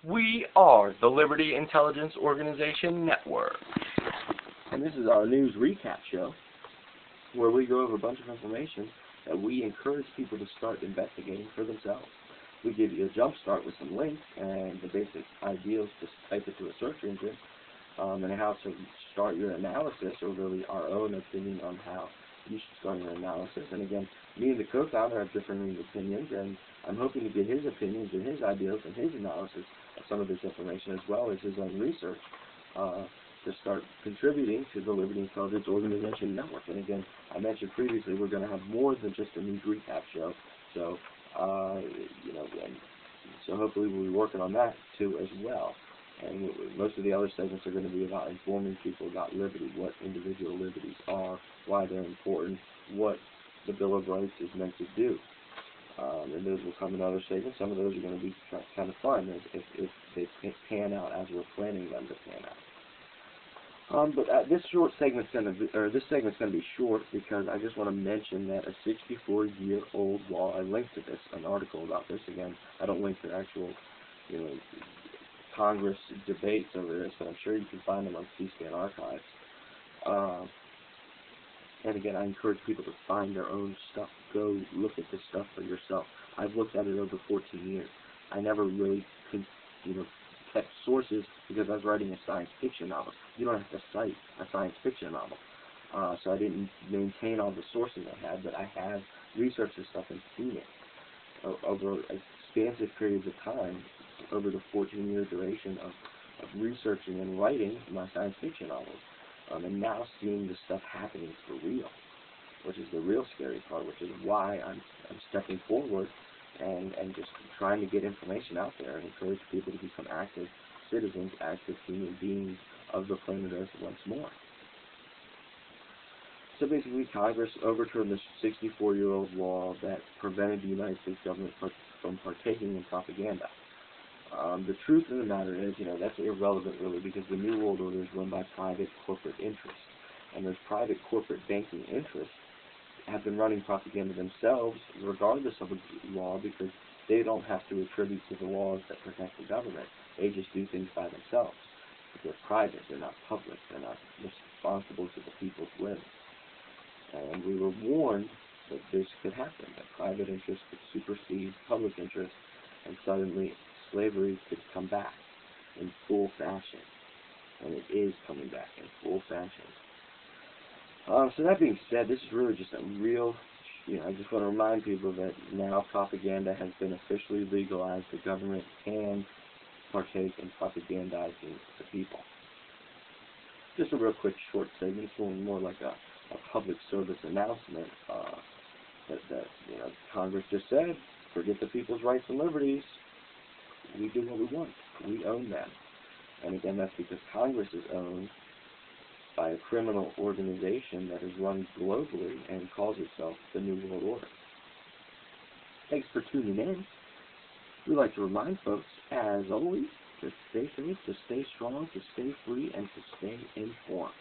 We are the Liberty Intelligence Organization Network. And this is our news recap show, where we go over a bunch of information that we encourage people to start investigating for themselves. We give you a jump start with some links and the basic ideals to type it to a search engine, and how to start your analysis, or really our own opinion on how you should start your analysis. And again, me and the co-founder have differing opinions, and I'm hoping to get his opinions and his ideas and his analysis of some of this information, as well as his own research, to start contributing to the Liberty Intelligence Organization Network. And again, I mentioned previously, we're going to have more than just a news recap show. So, and so hopefully we'll be working on that too as well. And most of the other segments are going to be about informing people about liberty, what individual liberties are, why they're important, what the Bill of Rights is meant to do. And those will come in other segments. Some of those are going to be kind of fun if they pan out as we're planning them to pan out. But this segment's going to be short, because I just want to mention that a 64-year-old law. I linked to this, an article about this. Again, I don't link to actual, Congress debates over this, but I'm sure you can find them on C-SPAN archives. And again, I encourage people to find their own stuff. Go look at this stuff for yourself. I've looked at it over 14 years. I never really, kept sources, because I was writing a science fiction novel. You don't have to cite a science fiction novel. So I didn't maintain all the sources I had, but I have researched this stuff and seen it over expansive periods of time, over the 14-year duration of researching and writing my science fiction novels. And now seeing this stuff happening for real, which is the real scary part, which is why I'm stepping forward and just trying to get information out there and encourage people to become active citizens, active human beings of the planet Earth once more. So basically, Congress overturned this 64-year-old law that prevented the United States government from partaking in propaganda. The truth of the matter is, that's irrelevant really, because the New World Order is run by private corporate interests. And those private corporate banking interests have been running propaganda themselves, regardless of the law, because they don't have to attribute to the laws that protect the government. They just do things by themselves. They're private, they're not public, they're not responsible to the people's whims. And we were warned that this could happen, that private interests could supersede public interests, and suddenly slavery could come back in full fashion. And it is coming back in full fashion. So that being said, this is really just a real, I just want to remind people that now propaganda has been officially legalized. The government can partake in propagandizing the people. Just a real quick short segment. It's more like a public service announcement that Congress just said, forget the people's rights and liberties. We do what we want. We own them. And again, that's because Congress is owned by a criminal organization that is run globally and calls itself the New World Order. Thanks for tuning in. We'd like to remind folks, as always, to stay safe, to stay strong, to stay free, and to stay informed.